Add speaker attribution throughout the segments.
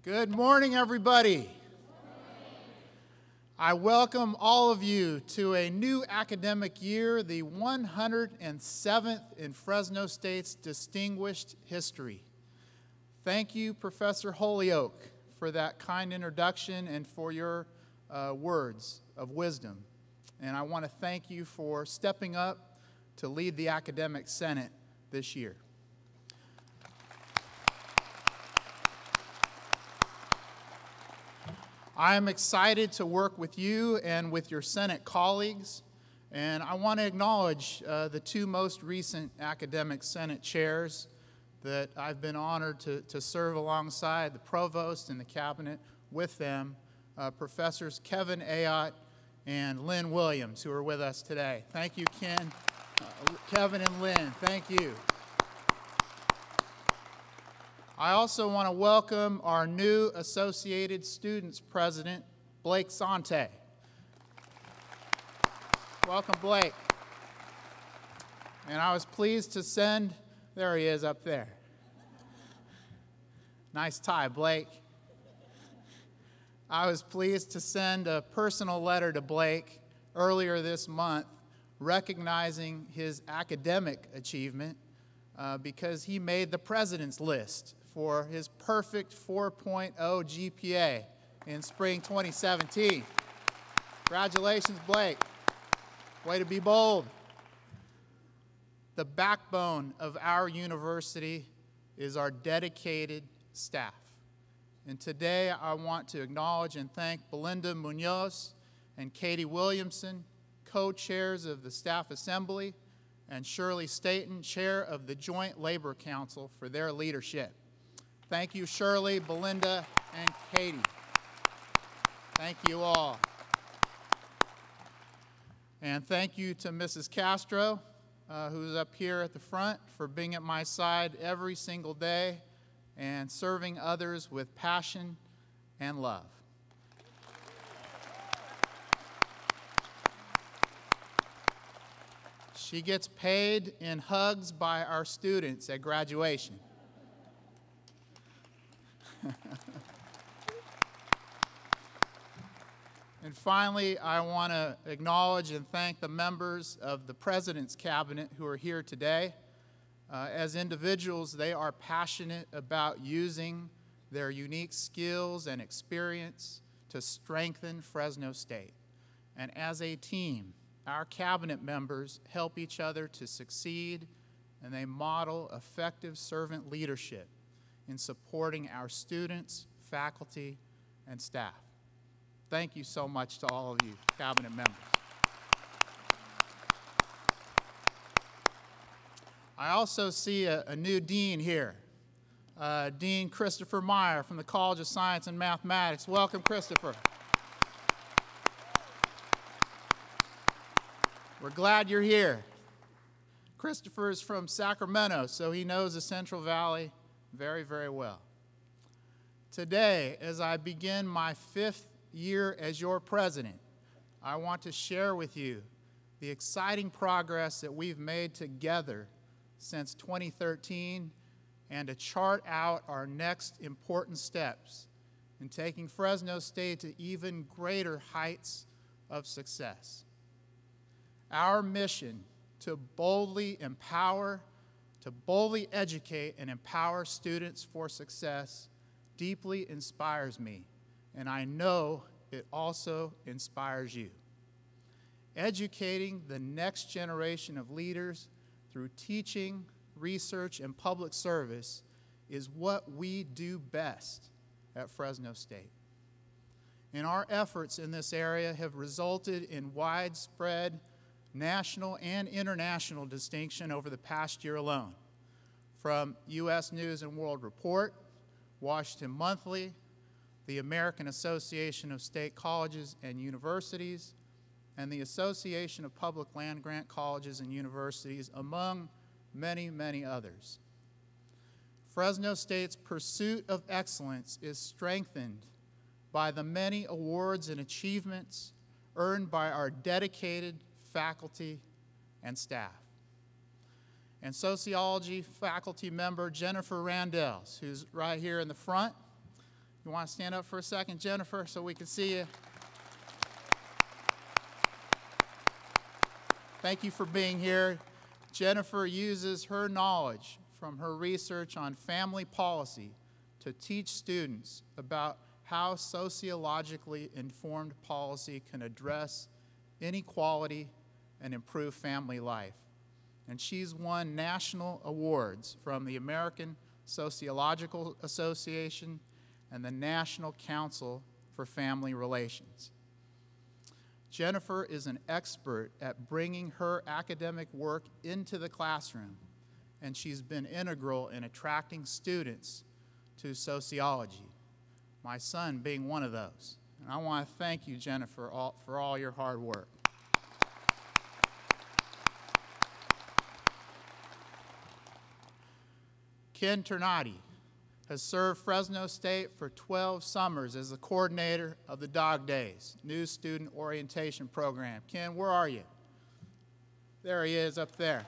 Speaker 1: Good morning, everybody. I welcome all of you to a new academic year, the 107th in Fresno State's Distinguished History. Thank you, Professor Holyoke, for that kind introduction and for your words of wisdom. And I want to thank you for stepping up to lead the Academic Senate this year. I am excited to work with you and with your Senate colleagues, and I want to acknowledge the two most recent Academic Senate chairs that I've been honored to serve alongside the Provost and the Cabinet with them, Professors Kevin Ayotte and Lynn Williams, who are with us today. Thank you, Ken, Kevin and Lynn, thank you. I also want to welcome our new Associated Students President, Blake Sante. Welcome, Blake. And I was pleased to send, there he is up there. Nice tie, Blake. I was pleased to send a personal letter to Blake earlier this month recognizing his academic achievement because he made the president's list for his perfect 4.0 GPA in spring 2017. Congratulations, Blake. Way to be bold. The backbone of our university is our dedicated staff. And today I want to acknowledge and thank Belinda Munoz and Katie Williamson, co-chairs of the Staff Assembly, and Shirley Staten, chair of the Joint Labor Council, for their leadership. Thank you, Shirley, Belinda, and Katie. Thank you all. And thank you to Mrs. Castro, who's up here at the front, for being at my side every single day and serving others with passion and love. She gets paid in hugs by our students at graduation. And finally, I want to acknowledge and thank the members of the President's Cabinet who are here today. As individuals, they are passionate about using their unique skills and experience to strengthen Fresno State. And as a team, our cabinet members help each other to succeed, and they model effective servant leadership in supporting our students, faculty, and staff. Thank you so much to all of you, cabinet members. I also see a new dean here, Dean Christopher Meyer from the College of Science and Mathematics. Welcome, Christopher. We're glad you're here. Christopher is from Sacramento, so he knows the Central Valley very, very well. Today, as I begin my 5th year as your president, I want to share with you the exciting progress that we've made together since 2013 and to chart out our next important steps in taking Fresno State to even greater heights of success. Our mission to boldly empower, to boldly educate and empower students for success deeply inspires me, and I know it also inspires you. Educating the next generation of leaders through teaching, research, and public service is what we do best at Fresno State. And our efforts in this area have resulted in widespread national and international distinction over the past year alone, from U.S. News and World Report, Washington Monthly, the American Association of State Colleges and Universities, and the Association of Public Land-Grant Colleges and Universities, among many, many others. Fresno State's pursuit of excellence is strengthened by the many awards and achievements earned by our dedicated faculty and staff. And sociology faculty member Jennifer Randels, who's right here in the front, You want to stand up for a second, Jennifer, so we can see you? Thank you for being here. Jennifer uses her knowledge from her research on family policy to teach students about how sociologically informed policy can address inequality and improve family life. And she's won national awards from the American Sociological Association and the National Council for Family Relations. Jennifer is an expert at bringing her academic work into the classroom, and she's been integral in attracting students to sociology, my son being one of those. And I want to thank you, Jennifer, for all your hard work. Ken Ternati has served Fresno State for 12 summers as the coordinator of the Dog Days, new student orientation program. Ken, where are you? There he is up there.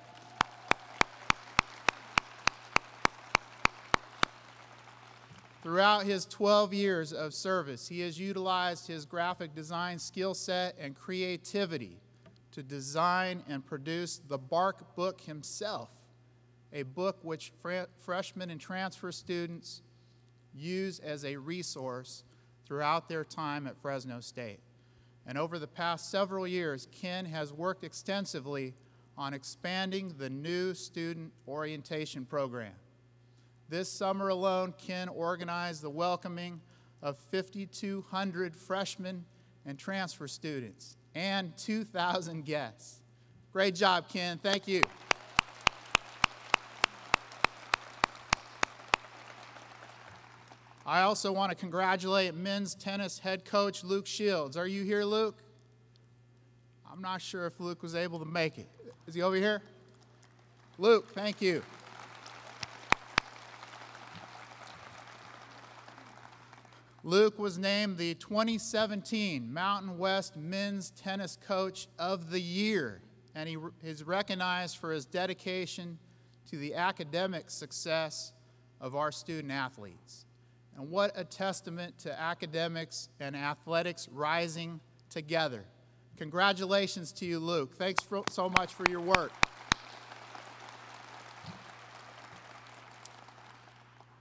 Speaker 1: Throughout his 12 years of service, he has utilized his graphic design skill set and creativity to design and produce the Bark Book himself, a book which freshmen and transfer students use as a resource throughout their time at Fresno State. And over the past several years, Ken has worked extensively on expanding the new student orientation program. This summer alone, Ken organized the welcoming of 5,200 freshmen and transfer students and 2,000 guests. Great job, Ken. Thank you. I also want to congratulate men's tennis head coach Luke Shields. Are you here, Luke? I'm not sure if Luke was able to make it. Is he over here? Luke, thank you. Luke was named the 2017 Mountain West Men's Tennis Coach of the Year, and he is recognized for his dedication to the academic success of our student athletes. And what a testament to academics and athletics rising together. Congratulations to you, Luke. Thanks so much for your work.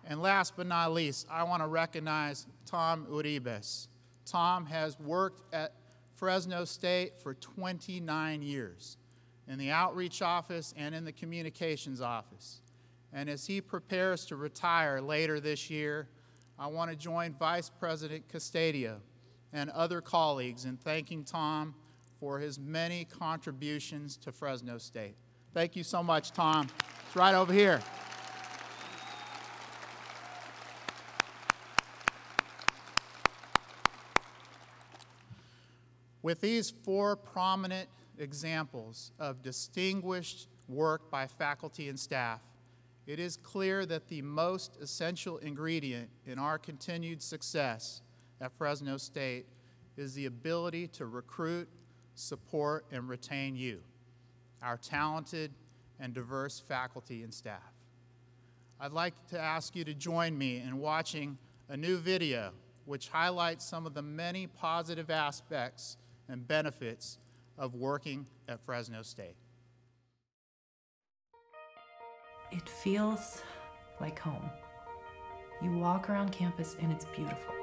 Speaker 1: And last but not least, I want to recognize Tom Uribes. Tom has worked at Fresno State for 29 years in the outreach office and in the communications office. And as he prepares to retire later this year, I want to join Vice President Castadio and other colleagues in thanking Tom for his many contributions to Fresno State. Thank you so much, Tom. It's right over here. With these four prominent examples of distinguished work by faculty and staff, it is clear that the most essential ingredient in our continued success at Fresno State is the ability to recruit, support, and retain you, our talented and diverse faculty and staff. I'd like to ask you to join me in watching a new video which highlights some of the many positive aspects and benefits of working at Fresno State.
Speaker 2: It feels like home. You walk around campus and it's beautiful.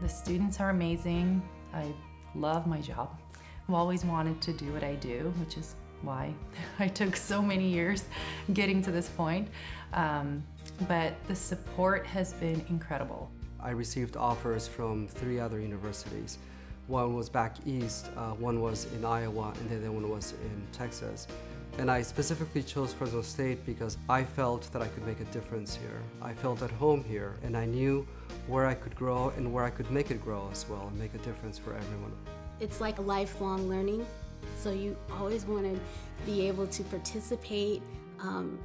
Speaker 2: The students are amazing. I love my job. I've always wanted to do what I do, which is why I took so many years getting to this point. But the support has been incredible.
Speaker 3: I received offers from 3 other universities. One was back east, one was in Iowa, and the other one was in Texas. And I specifically chose Fresno State because I felt that I could make a difference here. I felt at home here, and I knew where I could grow and where I could make it grow as well and make a difference for everyone.
Speaker 4: It's like a lifelong learning, so you always want to be able to participate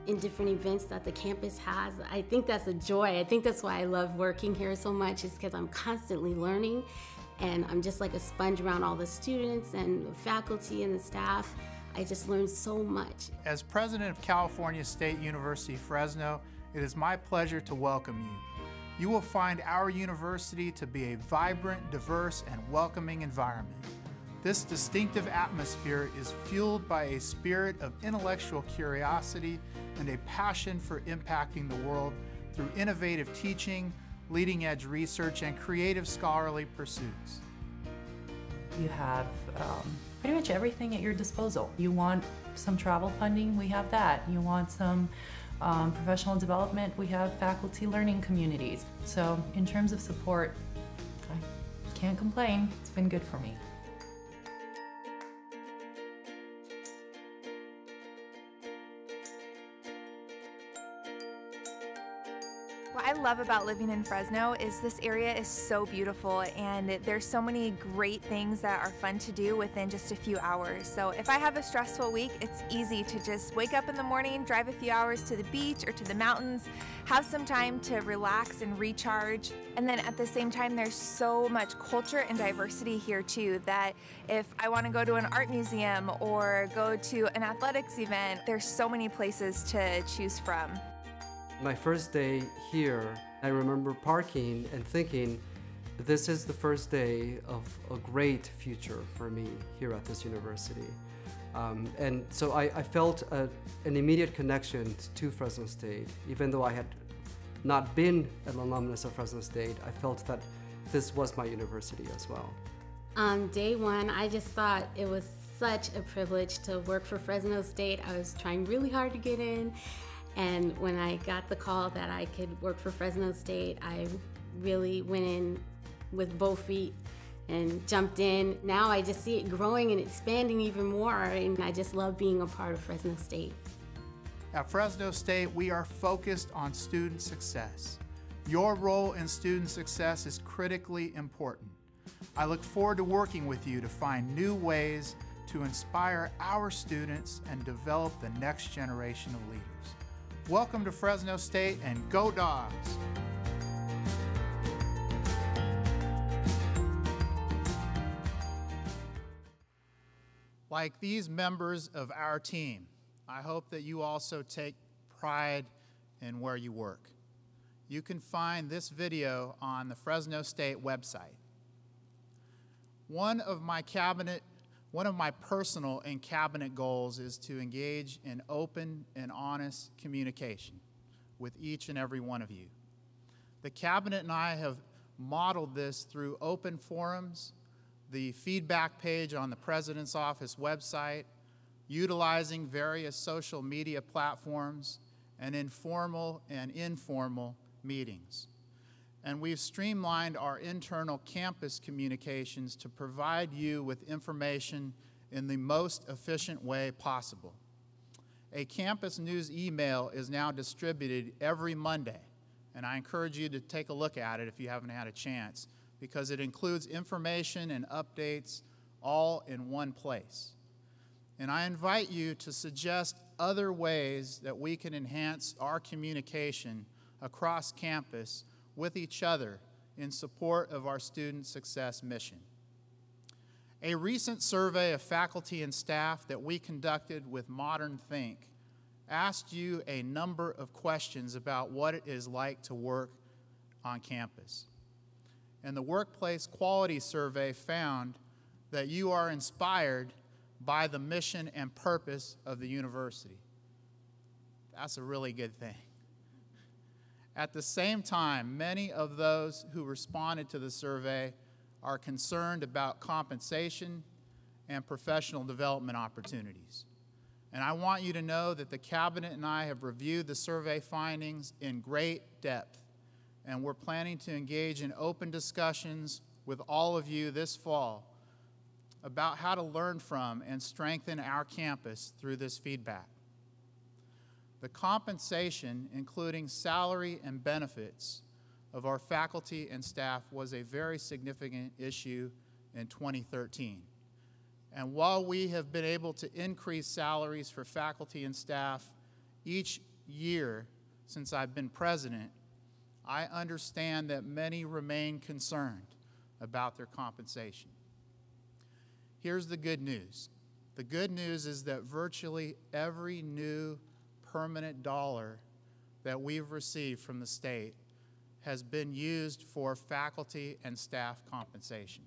Speaker 4: in different events that the campus has. I think that's a joy. I think that's why I love working here so much, is because I'm constantly learning, and I'm just like a sponge around all the students and the faculty and the staff. I just learned so much.
Speaker 1: As president of California State University, Fresno, it is my pleasure to welcome you. You will find our university to be a vibrant, diverse, and welcoming environment. This distinctive atmosphere is fueled by a spirit of intellectual curiosity and a passion for impacting the world through innovative teaching, leading-edge research, and creative scholarly pursuits.
Speaker 2: You have pretty much everything at your disposal. You want some travel funding, we have that. You want some professional development, we have faculty learning communities. So in terms of support, I can't complain. It's been good for me.
Speaker 5: What I love about living in Fresno is this area is so beautiful, and there's so many great things that are fun to do within just a few hours. So if I have a stressful week, it's easy to just wake up in the morning, drive a few hours to the beach or to the mountains, have some time to relax and recharge. And then at the same time, there's so much culture and diversity here too, that if I want to go to an art museum or go to an athletics event, there's so many places to choose from.
Speaker 3: My first day here, I remember parking and thinking, this is the first day of a great future for me here at this university. And so I felt an immediate connection to Fresno State. Even though I had not been an alumnus of Fresno State, I felt that this was my university as well.
Speaker 4: On day one, I just thought it was such a privilege to work for Fresno State. I was trying really hard to get in. And when I got the call that I could work for Fresno State, I really went in with both feet and jumped in. Now I just see it growing and expanding even more, and I just love being a part of Fresno State.
Speaker 1: At Fresno State, we are focused on student success. Your role in student success is critically important. I look forward to working with you to find new ways to inspire our students and develop the next generation of leaders. Welcome to Fresno State, and go Dogs! Like these members of our team, I hope that you also take pride in where you work. You can find this video on the Fresno State website. One of my personal and cabinet goals is to engage in open and honest communication with each and every one of you. The cabinet and I have modeled this through open forums, the feedback page on the President's Office website, utilizing various social media platforms, and informal and informal meetings. And we've streamlined our internal campus communications to provide you with information in the most efficient way possible. A campus news email is now distributed every Monday, and I encourage you to take a look at it if you haven't had a chance, because it includes information and updates all in one place. And I invite you to suggest other ways that we can enhance our communication across campus with each other in support of our student success mission. A recent survey of faculty and staff that we conducted with Modern Think asked you a number of questions about what it is like to work on campus. And the Workplace Quality Survey found that you are inspired by the mission and purpose of the university. That's a really good thing. At the same time, many of those who responded to the survey are concerned about compensation and professional development opportunities. And I want you to know that the cabinet and I have reviewed the survey findings in great depth, and we're planning to engage in open discussions with all of you this fall about how to learn from and strengthen our campus through this feedback. The compensation, including salary and benefits, of our faculty and staff was a very significant issue in 2013. And while we have been able to increase salaries for faculty and staff each year since I've been president, I understand that many remain concerned about their compensation. Here's the good news. The good news is that virtually every new permanent dollar that we've received from the state has been used for faculty and staff compensation.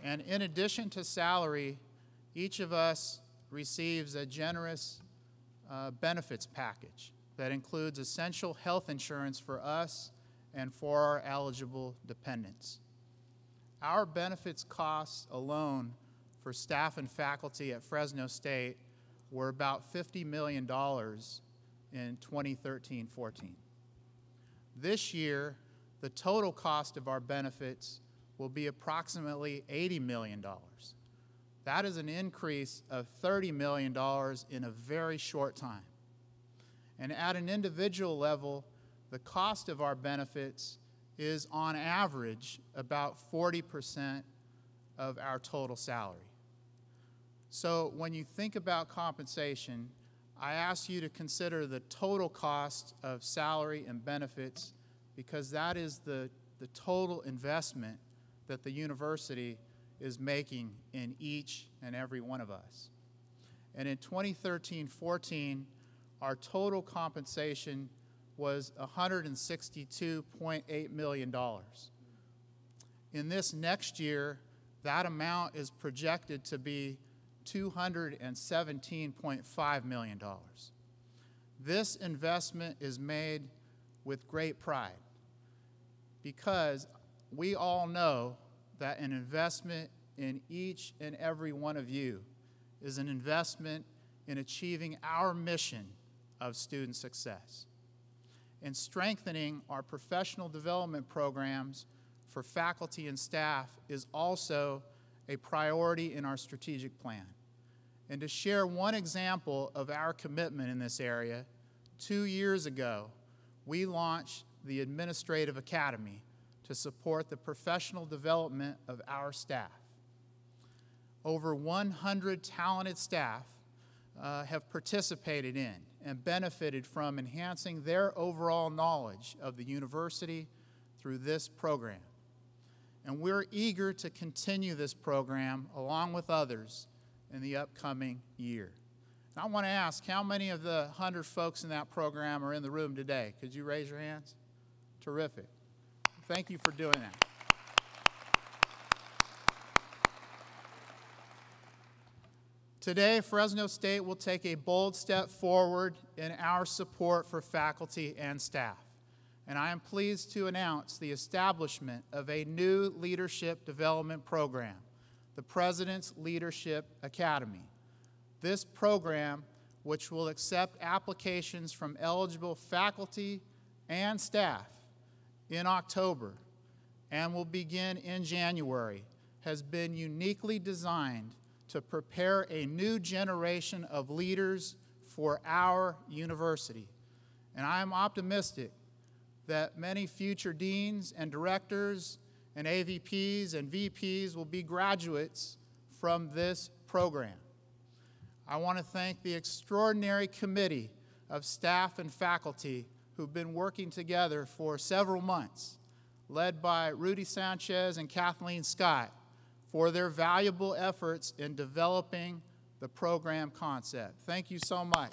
Speaker 1: And in addition to salary, each of us receives a generous benefits package that includes essential health insurance for us and for our eligible dependents. Our benefits costs alone for staff and faculty at Fresno State were about $50 million in 2013-14. This year, the total cost of our benefits will be approximately $80 million. That is an increase of $30 million in a very short time. And at an individual level, the cost of our benefits is on average about 40% of our total salary. So when you think about compensation, I ask you to consider the total cost of salary and benefits, because that is the total investment that the university is making in each and every one of us. And in 2013-14, our total compensation was $162.8 million. In this next year, that amount is projected to be $217.5 million. This investment is made with great pride, because we all know that an investment in each and every one of you is an investment in achieving our mission of student success. And strengthening our professional development programs for faculty and staff is also a priority in our strategic plan. And to share one example of our commitment in this area, 2 years ago, we launched the Administrative Academy to support the professional development of our staff. Over 100 talented staff have participated in and benefited from enhancing their overall knowledge of the university through this program. And we're eager to continue this program along with others in the upcoming year. And I want to ask, how many of the 100 folks in that program are in the room today? Could you raise your hands? Terrific. Thank you for doing that. Today, Fresno State will take a bold step forward in our support for faculty and staff. And I am pleased to announce the establishment of a new leadership development program, the President's Leadership Academy. This program, which will accept applications from eligible faculty and staff in October and will begin in January, has been uniquely designed to prepare a new generation of leaders for our university. And I am optimistic that many future deans and directors and AVPs and VPs will be graduates from this program. I want to thank the extraordinary committee of staff and faculty who've been working together for several months, led by Rudy Sanchez and Kathleen Scott, for their valuable efforts in developing the program concept. Thank you so much.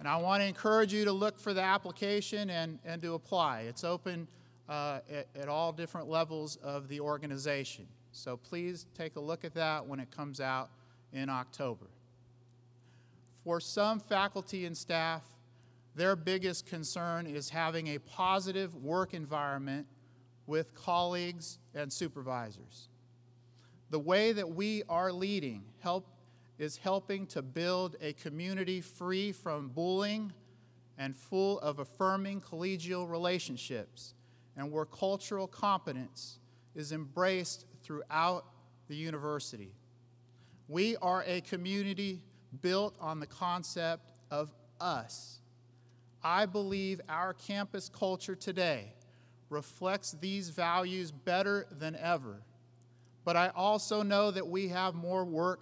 Speaker 1: And I want to encourage you to look for the application and to apply. It's open at all different levels of the organization. So please take a look at that when it comes out in October. For some faculty and staff, their biggest concern is having a positive work environment with colleagues and supervisors. The way that we are leading is helping to build a community free from bullying and full of affirming collegial relationships, and where cultural competence is embraced throughout the university. We are a community built on the concept of us. I believe our campus culture today reflects these values better than ever. But I also know that we have more work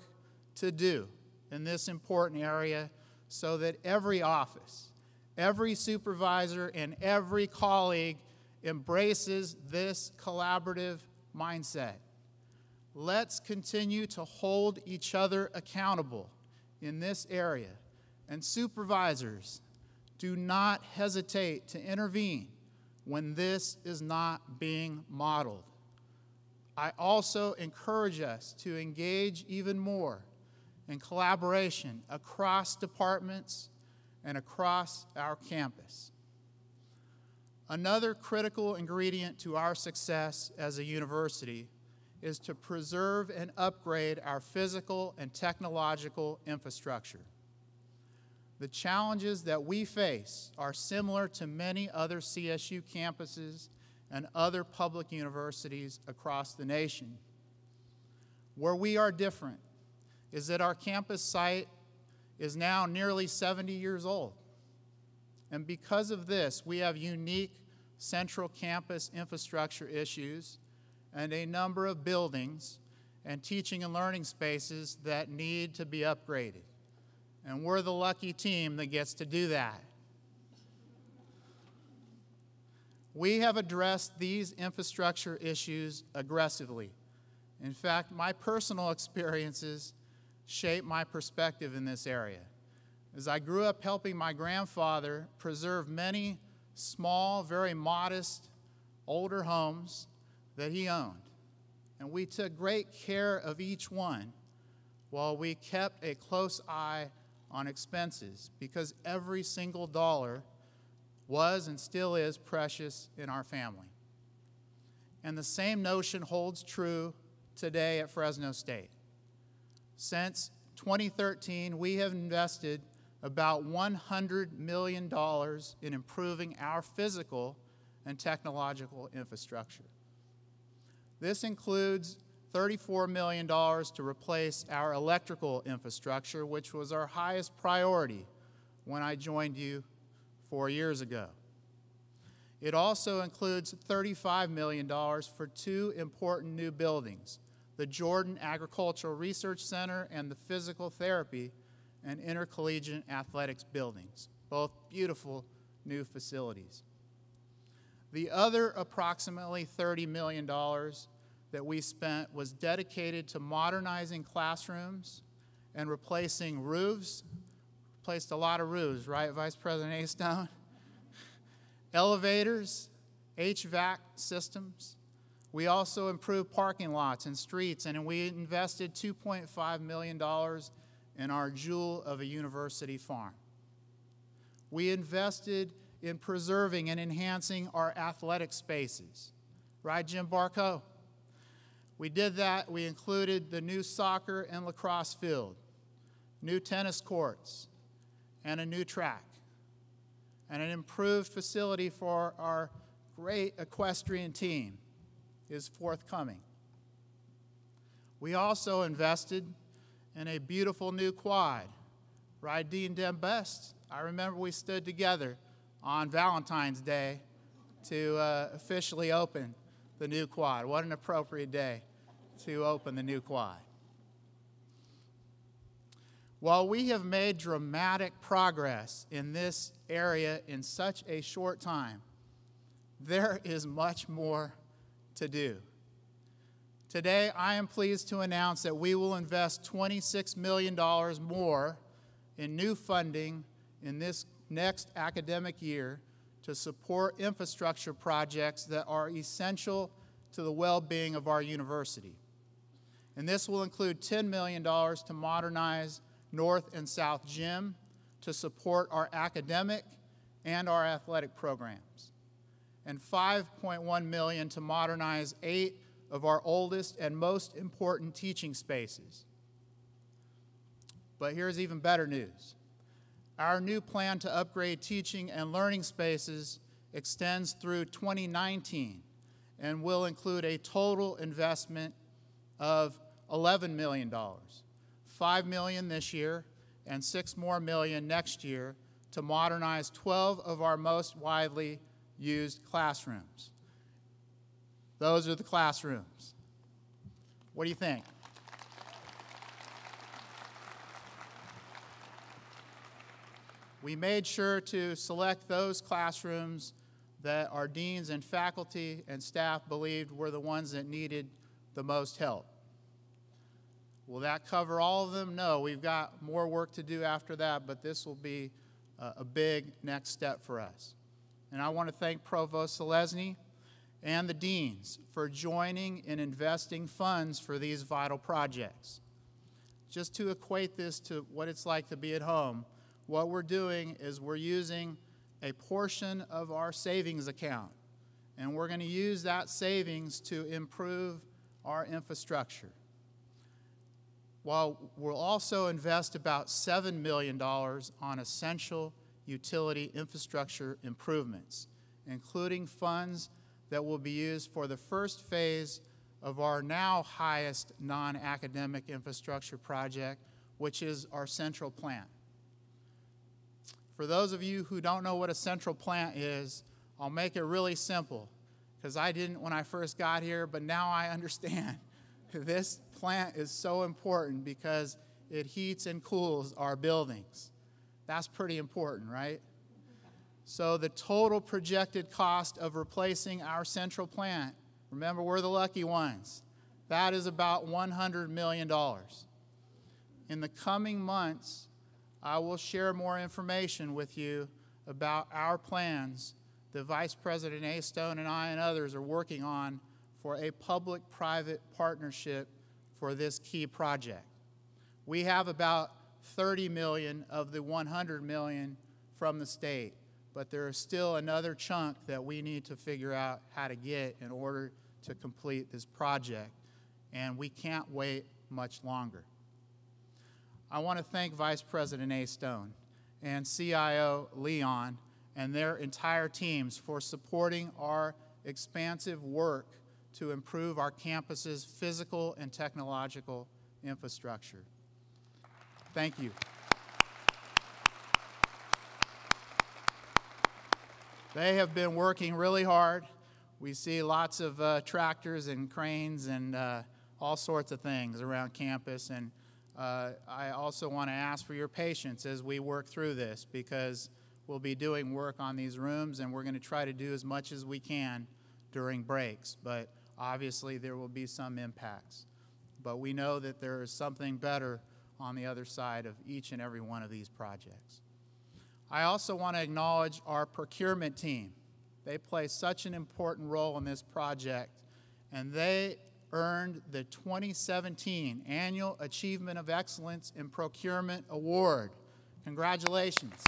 Speaker 1: to do in this important area so that every office, every supervisor, and every colleague embraces this collaborative mindset. Let's continue to hold each other accountable in this area. And supervisors, do not hesitate to intervene when this is not being modeled. I also encourage us to engage even more in collaboration across departments and across our campus. Another critical ingredient to our success as a university is to preserve and upgrade our physical and technological infrastructure. The challenges that we face are similar to many other CSU campuses and other public universities across the nation. Where we are different is that our campus site is now nearly 70 years old. And because of this, we have unique central campus infrastructure issues and a number of buildings and teaching and learning spaces that need to be upgraded. And we're the lucky team that gets to do that. We have addressed these infrastructure issues aggressively. In fact, my personal experiences shape my perspective in this area. As I grew up helping my grandfather preserve many small, very modest, older homes that he owned. And we took great care of each one while we kept a close eye on expenses, because every single dollar was and still is precious in our family. And the same notion holds true today at Fresno State. Since 2013, we have invested about $100 million in improving our physical and technological infrastructure. This includes $34 million to replace our electrical infrastructure, which was our highest priority when I joined you 4 years ago. It also includes $35 million for two important new buildings, the Jordan Agricultural Research Center and the Physical Therapy and Intercollegiate Athletics buildings, both beautiful new facilities. The other approximately $30 million that we spent was dedicated to modernizing classrooms and replacing roofs. Replaced a lot of roofs, right, Vice President A-Stone? Elevators, HVAC systems. We also improved parking lots and streets, and we invested $2.5 million in our jewel of a university farm. We invested in preserving and enhancing our athletic spaces. Right, Jim Barco? We did that. We included the new soccer and lacrosse field, new tennis courts, and a new track, and an improved facility for our great equestrian team is forthcoming. We also invested in a beautiful new quad. Right, Dean Dembest? I remember we stood together on Valentine's Day to officially open the new quad. What an appropriate day to open the new quad. While we have made dramatic progress in this area in such a short time, there is much more to do. Today, I am pleased to announce that we will invest $26 million more in new funding in this next academic year to support infrastructure projects that are essential to the well-being of our university. And this will include $10 million to modernize North and South Gym to support our academic and our athletic programs, and $5.1 million to modernize 8 of our oldest and most important teaching spaces. But here's even better news. Our new plan to upgrade teaching and learning spaces extends through 2019 and will include a total investment of $11 million, $5 million this year and $6 million more next year to modernize 12 of our most widely used classrooms. Those are the classrooms. What do you think? We made sure to select those classrooms that our deans and faculty and staff believed were the ones that needed the most help. Will that cover all of them? No, we've got more work to do after that, but this will be a big next step for us. And I want to thank Provost Selesny and the deans for joining in investing funds for these vital projects. Just to equate this to what it's like to be at home, what we're doing is we're using a portion of our savings account, and we're going to use that savings to improve our infrastructure. While we'll also invest about $7 million on essential utility infrastructure improvements, including funds that will be used for the first phase of our now highest non-academic infrastructure project, which is our central plant. For those of you who don't know what a central plant is, I'll make it really simple, because I didn't when I first got here, but now I understand. This plant is so important because it heats and cools our buildings. That's pretty important, right? So the total projected cost of replacing our central plant, remember we're the lucky ones, that is about $100 million. In the coming months, I will share more information with you about our plans that Vice President A. Stone and I and others are working on for a public-private partnership for this key project. We have about $30 million of the $100 million from the state, but there is still another chunk that we need to figure out how to get in order to complete this project, and we can't wait much longer. I want to thank Vice President A. Stone and CIO Leon and their entire teams for supporting our expansive work to improve our campus's physical and technological infrastructure. Thank you. They have been working really hard. We see lots of tractors and cranes and all sorts of things around campus, and I also want to ask for your patience as we work through this, because we'll be doing work on these rooms and we're going to try to do as much as we can during breaks, but obviously there will be some impacts. But we know that there is something better on the other side of each and every one of these projects. I also want to acknowledge our procurement team. They play such an important role in this project, and they earned the 2017 Annual Achievement of Excellence in Procurement Award. Congratulations.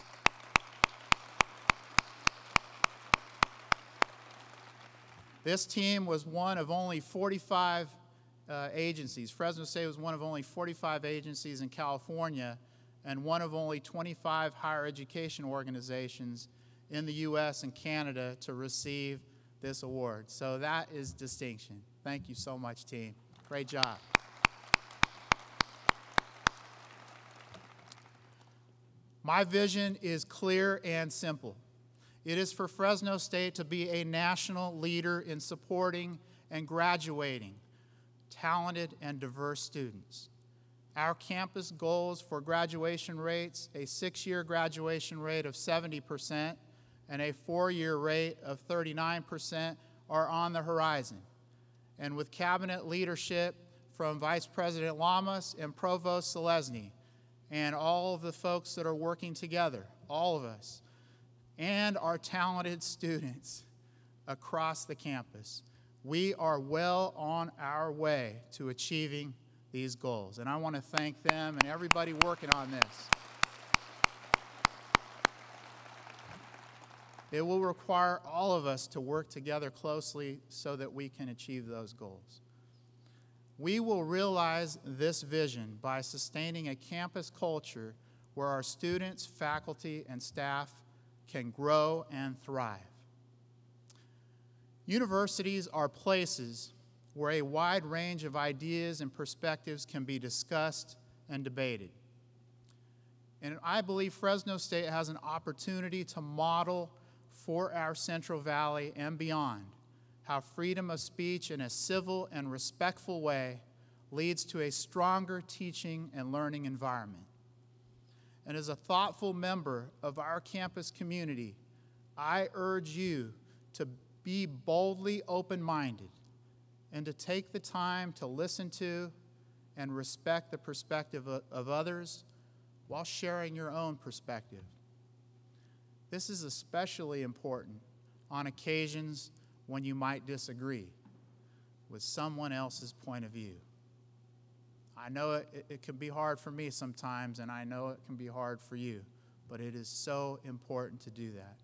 Speaker 1: This team was one of only 45 agencies. Fresno State was one of only 45 agencies in California and one of only 25 higher education organizations in the U.S. and Canada to receive this award. So that is distinction. Thank you so much, team. Great job. My vision is clear and simple. It is for Fresno State to be a national leader in supporting and graduating talented and diverse students. Our campus goals for graduation rates, a 6-year graduation rate of 70% and a 4-year rate of 39%, are on the horizon. And with cabinet leadership from Vice President Lamas and Provost Selesny and all of the folks that are working together, all of us, and our talented students across the campus, we are well on our way to achieving these goals. And I want to thank them and everybody working on this. It will require all of us to work together closely so that we can achieve those goals. We will realize this vision by sustaining a campus culture where our students, faculty, and staff can grow and thrive. Universities are places where a wide range of ideas and perspectives can be discussed and debated. And I believe Fresno State has an opportunity to model for our Central Valley and beyond how freedom of speech in a civil and respectful way leads to a stronger teaching and learning environment. And as a thoughtful member of our campus community, I urge you to be boldly open-minded and to take the time to listen to and respect the perspective of others while sharing your own perspective. This is especially important on occasions when you might disagree with someone else's point of view. I know it can be hard for me sometimes, and I know it can be hard for you, but it is so important to do that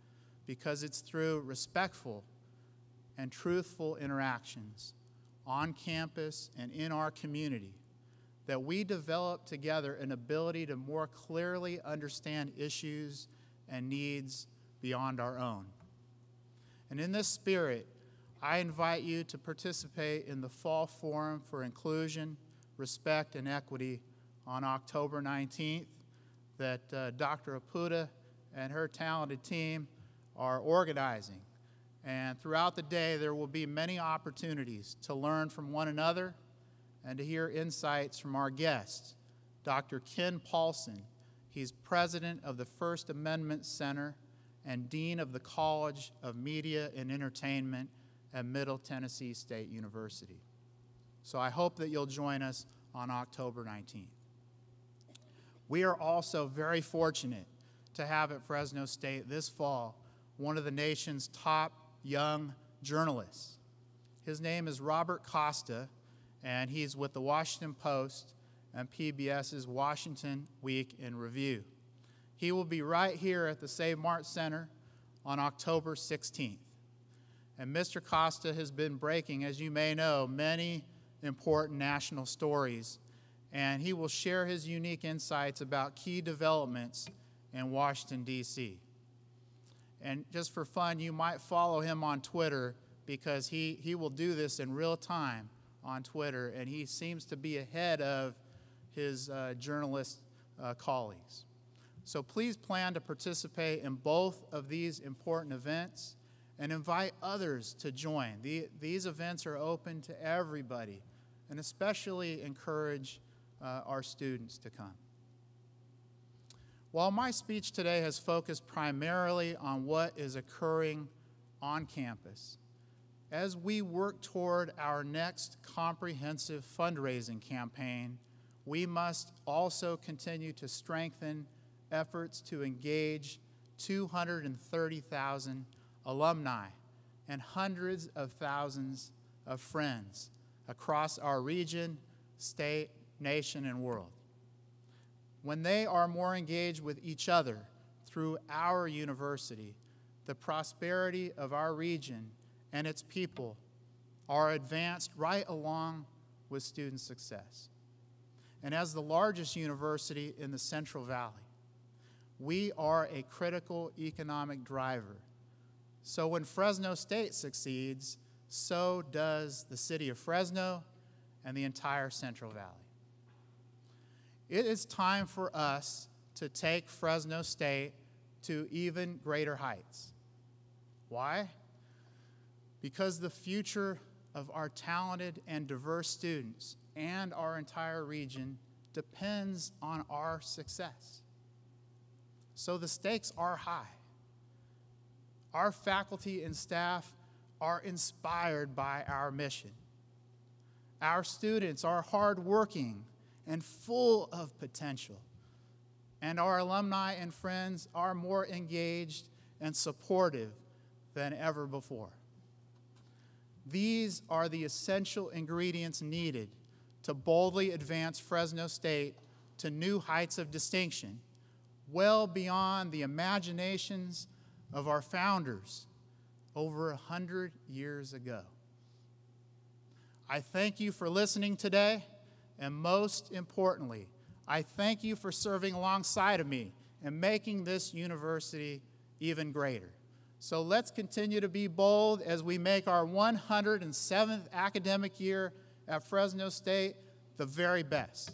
Speaker 1: because it's through respectful and truthful interactions on campus and in our community that we develop together an ability to more clearly understand issues and needs beyond our own. And in this spirit, I invite you to participate in the Fall Forum for Inclusion, Respect, and Equity on October 19th that Dr. Apuda and her talented team are organizing. And throughout the day, there will be many opportunities to learn from one another and to hear insights from our guests, Dr. Ken Paulson. He's president of the First Amendment Center and dean of the College of Media and Entertainment at Middle Tennessee State University. So I hope that you'll join us on October 19th. We are also very fortunate to have at Fresno State this fall one of the nation's top young journalists. His name is Robert Costa, and he's with the Washington Post and PBS's Washington Week in Review. He will be right here at the Save Mart Center on October 16th. And Mr. Costa has been breaking, as you may know, many important national stories, and he will share his unique insights about key developments in Washington, D.C. And just for fun, you might follow him on Twitter because he will do this in real time on Twitter, and he seems to be ahead of his journalist colleagues. So please plan to participate in both of these important events and invite others to join. These events are open to everybody, and especially encourage our students to come. While my speech today has focused primarily on what is occurring on campus, as we work toward our next comprehensive fundraising campaign, we must also continue to strengthen efforts to engage 230,000 alumni and hundreds of thousands of friends across our region, state, nation, and world. When they are more engaged with each other through our university, the prosperity of our region and its people are advanced right along with student success. And as the largest university in the Central Valley, we are a critical economic driver. So when Fresno State succeeds, so does the city of Fresno and the entire Central Valley. It is time for us to take Fresno State to even greater heights. Why? Because the future of our talented and diverse students and our entire region depends on our success. So the stakes are high. Our faculty and staff are inspired by our mission. Our students are hardworking and full of potential. And our alumni and friends are more engaged and supportive than ever before. These are the essential ingredients needed to boldly advance Fresno State to new heights of distinction, well beyond the imaginations of our founders over 100 years ago. I thank you for listening today, and most importantly, I thank you for serving alongside of me and making this university even greater. So let's continue to be bold as we make our 107th academic year at Fresno State the very best.